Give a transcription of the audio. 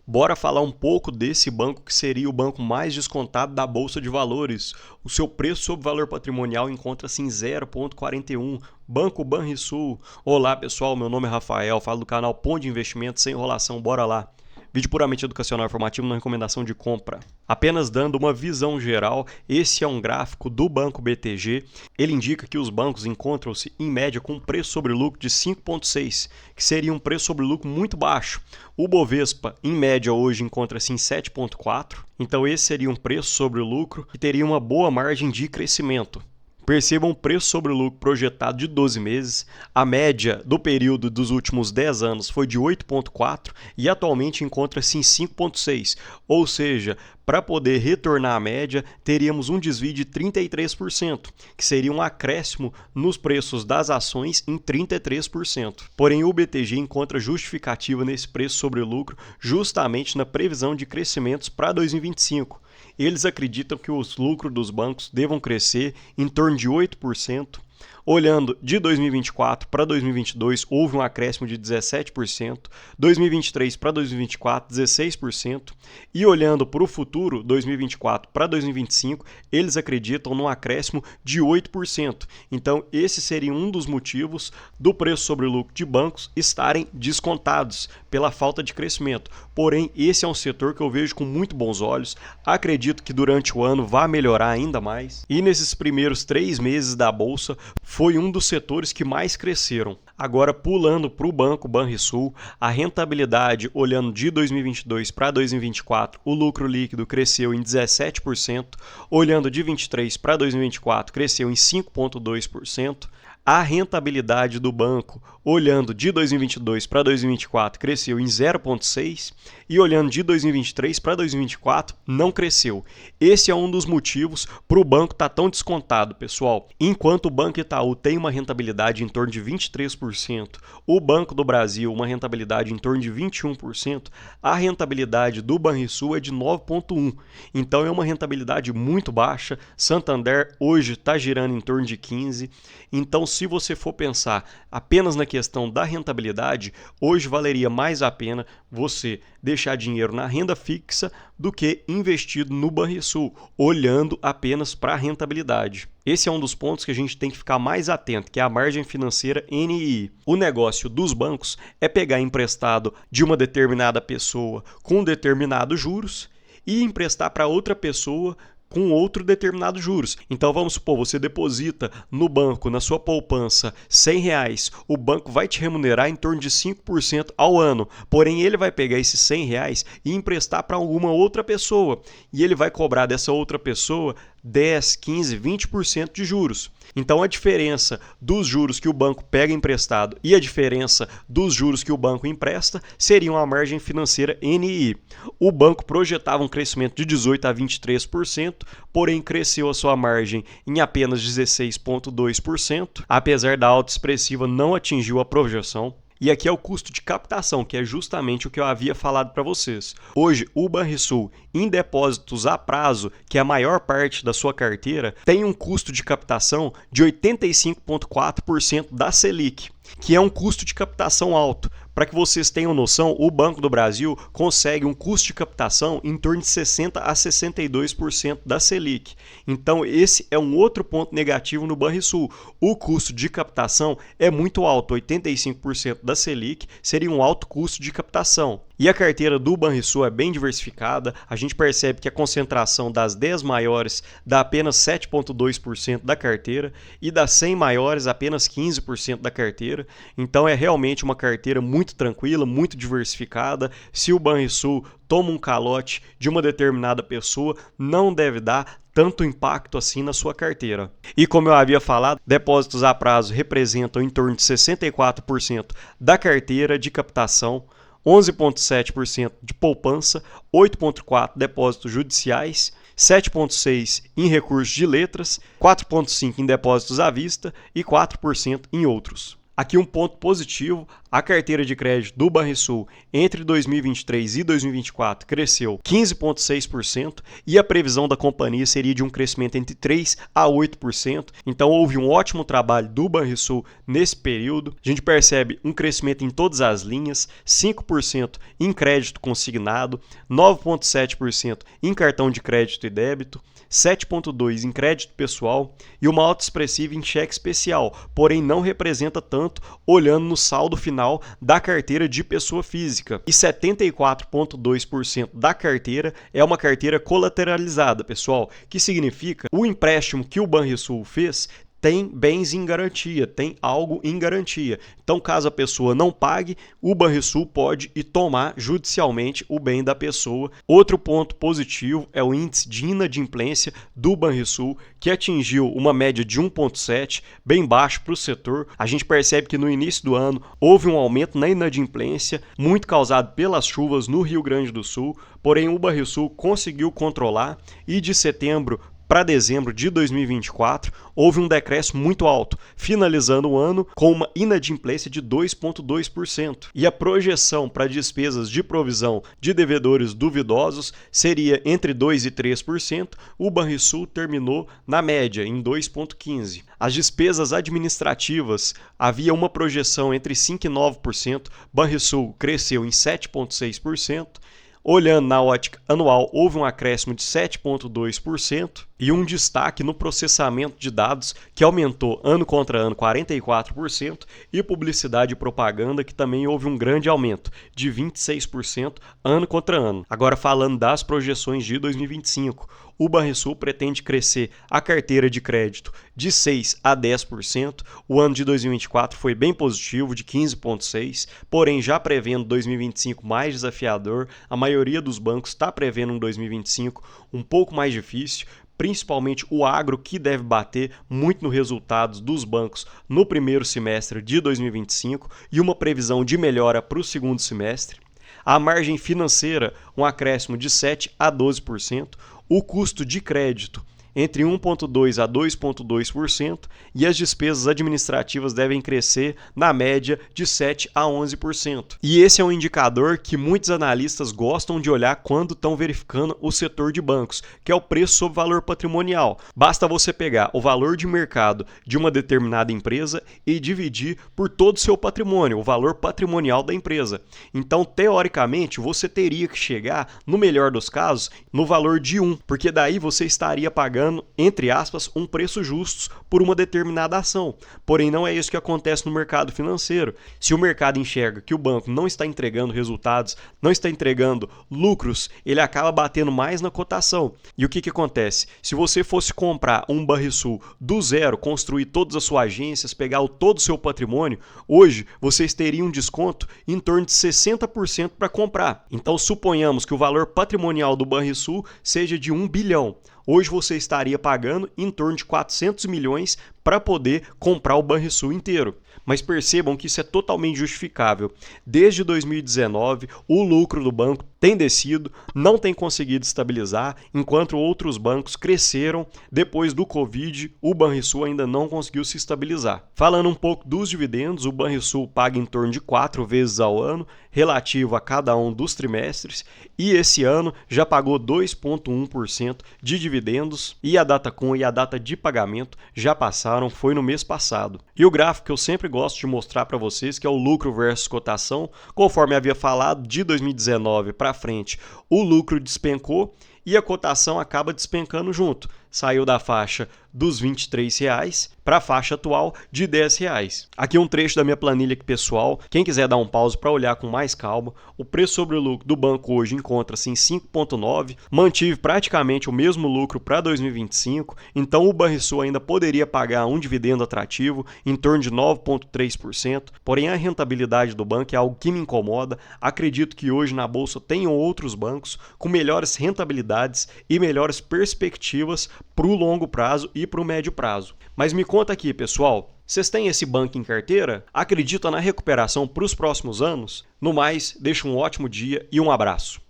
Bora falar um pouco desse banco que seria o banco mais descontado da Bolsa de Valores. O seu preço sobre valor patrimonial encontra-se em 0,41. Banco Banrisul. Olá pessoal, meu nome é Rafael, falo do canal Pão de Investimento sem enrolação, bora lá. Vídeo puramente educacional e informativo, não recomendação de compra. Apenas dando uma visão geral, esse é um gráfico do Banco BTG. Ele indica que os bancos encontram-se em média com um preço sobre lucro de 5,6, que seria um preço sobre lucro muito baixo. O Bovespa, em média, hoje encontra-se em 7,4, então esse seria um preço sobre lucro que teria uma boa margem de crescimento. Percebam o preço sobre o lucro projetado de 12 meses. A média do período dos últimos 10 anos foi de 8,4 e atualmente encontra-se em 5,6. Ou seja, para poder retornar à média, teríamos um desvio de 33%, que seria um acréscimo nos preços das ações em 33%. Porém, o BTG encontra justificativa nesse preço sobre o lucro justamente na previsão de crescimentos para 2025. Eles acreditam que os lucros dos bancos devam crescer em torno de 8%. Olhando de 2024 para 2022, houve um acréscimo de 17%, 2023 para 2024, 16%, e olhando para o futuro, 2024 para 2025, eles acreditam num acréscimo de 8%. Então, esse seria um dos motivos do preço sobre lucro de bancos estarem descontados pela falta de crescimento. Porém, esse é um setor que eu vejo com muito bons olhos, acredito que durante o ano vai melhorar ainda mais, e nesses primeiros 3 meses da Bolsa, foi um dos setores que mais cresceram. Agora, pulando para o Banco Banrisul, a rentabilidade, olhando de 2022 para 2024, o lucro líquido cresceu em 17%, olhando de 2023 para 2024, cresceu em 5,2%. A rentabilidade do banco, olhando de 2022 para 2024, cresceu em 0,6% e olhando de 2023 para 2024, não cresceu. Esse é um dos motivos para o banco estar tão descontado, pessoal. Enquanto o Banco Itaú tem uma rentabilidade em torno de 23%, o Banco do Brasil uma rentabilidade em torno de 21%, a rentabilidade do Banrisul é de 9,1%. Então é uma rentabilidade muito baixa. Santander hoje está girando em torno de 15%. Então, se você for pensar apenas na questão da rentabilidade, hoje valeria mais a pena você deixar dinheiro na renda fixa do que investido no Banrisul, olhando apenas para a rentabilidade. Esse é um dos pontos que a gente tem que ficar mais atento, que é a margem financeira NII. O negócio dos bancos é pegar emprestado de uma determinada pessoa com determinados juros e emprestar para outra pessoa com outro determinado juros. Então vamos supor, você deposita no banco, na sua poupança, R$100, o banco vai te remunerar em torno de 5% ao ano, porém ele vai pegar esses R$100 e emprestar para alguma outra pessoa, e ele vai cobrar dessa outra pessoa 10, 15, 20% de juros. Então a diferença dos juros que o banco pega emprestado e a diferença dos juros que o banco empresta seria uma margem financeira NII. O banco projetava um crescimento de 18% a 23%, porém cresceu a sua margem em apenas 16,2%, apesar da alta expressiva não atingiu a projeção. E aqui é o custo de captação, que é justamente o que eu havia falado para vocês. Hoje, o Banrisul, em depósitos a prazo, que é a maior parte da sua carteira, tem um custo de captação de 85,4% da Selic, que é um custo de captação alto. Para que vocês tenham noção, o Banco do Brasil consegue um custo de captação em torno de 60% a 62% da Selic. Então, esse é um outro ponto negativo no Banrisul. O custo de captação é muito alto, 85% da Selic seria um alto custo de captação. E a carteira do Banrisul é bem diversificada, a gente percebe que a concentração das 10 maiores dá apenas 7,2% da carteira e das 100 maiores apenas 15% da carteira. Então é realmente uma carteira muito tranquila, muito diversificada. Se o Banrisul toma um calote de uma determinada pessoa, não deve dar tanto impacto assim na sua carteira. E como eu havia falado, depósitos a prazo representam em torno de 64% da carteira de captação, 11,7% de poupança, 8,4% depósitos judiciais, 7,6% em recursos de letras, 4,5% em depósitos à vista e 4% em outros. Aqui um ponto positivo, a carteira de crédito do Banrisul entre 2023 e 2024 cresceu 15,6% e a previsão da companhia seria de um crescimento entre 3% a 8%. Então houve um ótimo trabalho do Banrisul nesse período. A gente percebe um crescimento em todas as linhas, 5% em crédito consignado, 9,7% em cartão de crédito e débito, 7,2% em crédito pessoal e uma alta expressiva em cheque especial, porém não representa tanto olhando no saldo final da carteira de pessoa física. E 74,2% da carteira é uma carteira colateralizada, pessoal, que significa o empréstimo que o Banrisul fez tem bens em garantia, tem algo em garantia. Então, caso a pessoa não pague, o Banrisul pode ir tomar judicialmente o bem da pessoa. Outro ponto positivo é o índice de inadimplência do Banrisul, que atingiu uma média de 1,7, bem baixo para o setor. A gente percebe que no início do ano houve um aumento na inadimplência, muito causado pelas chuvas no Rio Grande do Sul, porém o Banrisul conseguiu controlar e de setembro para dezembro de 2024, houve um decréscimo muito alto, finalizando o ano com uma inadimplência de 2,2%. E a projeção para despesas de provisão de devedores duvidosos seria entre 2% e 3%, o Banrisul terminou na média, em 2,15%. As despesas administrativas, havia uma projeção entre 5% e 9%, Banrisul cresceu em 7,6%. Olhando na ótica anual, houve um acréscimo de 7,2% e um destaque no processamento de dados, que aumentou ano contra ano 44%, e publicidade e propaganda, que também houve um grande aumento de 26% ano contra ano. Agora, falando das projeções de 2025, o Banrisul pretende crescer a carteira de crédito de 6% a 10%. O ano de 2024 foi bem positivo, de 15,6%, porém já prevendo 2025 mais desafiador. A maioria dos bancos está prevendo um 2025 um pouco mais difícil, principalmente o agro, que deve bater muito nos resultados dos bancos no primeiro semestre de 2025 e uma previsão de melhora para o segundo semestre. A margem financeira, um acréscimo de 7% a 12%, o custo de crédito entre 1,2% a 2,2% e as despesas administrativas devem crescer na média de 7% a 11%. E esse é um indicador que muitos analistas gostam de olhar quando estão verificando o setor de bancos, que é o preço sobre valor patrimonial. Basta você pegar o valor de mercado de uma determinada empresa e dividir por todo o seu patrimônio, o valor patrimonial da empresa. Então, teoricamente, você teria que chegar, no melhor dos casos, no valor de 1, porque daí você estaria pagando, entre aspas, um preço justo por uma determinada ação. Porém, não é isso que acontece no mercado financeiro. Se o mercado enxerga que o banco não está entregando resultados, não está entregando lucros, ele acaba batendo mais na cotação. E o que acontece? Se você fosse comprar um Banrisul do zero, construir todas as suas agências, pegar todo o seu patrimônio, hoje vocês teriam um desconto em torno de 60% para comprar. Então, suponhamos que o valor patrimonial do Banrisul seja de 1 bilhão. Hoje você estaria pagando em torno de 400 milhões para poder comprar o Banrisul inteiro. Mas percebam que isso é totalmente justificável. Desde 2019, o lucro do banco tem descido, não tem conseguido estabilizar, enquanto outros bancos cresceram. Depois do Covid, o Banrisul ainda não conseguiu se estabilizar. Falando um pouco dos dividendos, o Banrisul paga em torno de 4 vezes ao ano, relativo a cada um dos trimestres, e esse ano já pagou 2,1% de dividendos, e a data com e a data de pagamento já passaram, foi no mês passado. E o gráfico que eu sempre gosto de mostrar para vocês, que é o lucro versus cotação, conforme havia falado, de 2019 para frente, o lucro despencou e a cotação acaba despencando junto. Saiu da faixa dos R$ 23 para a faixa atual de R$ 10. Aqui um trecho da minha planilha aqui, pessoal. Quem quiser dar um pause para olhar com mais calma, o preço sobre o lucro do banco hoje encontra-se em 5,9, mantive praticamente o mesmo lucro para 2025, então o Banrisul ainda poderia pagar um dividendo atrativo em torno de 9,3%, porém a rentabilidade do banco é algo que me incomoda. Acredito que hoje na bolsa tenham outros bancos com melhores rentabilidades e melhores perspectivas para o longo prazo e para o médio prazo. Mas me conta aqui, pessoal, vocês têm esse banco em carteira? Acreditam na recuperação para os próximos anos? No mais, deixa um ótimo dia e um abraço.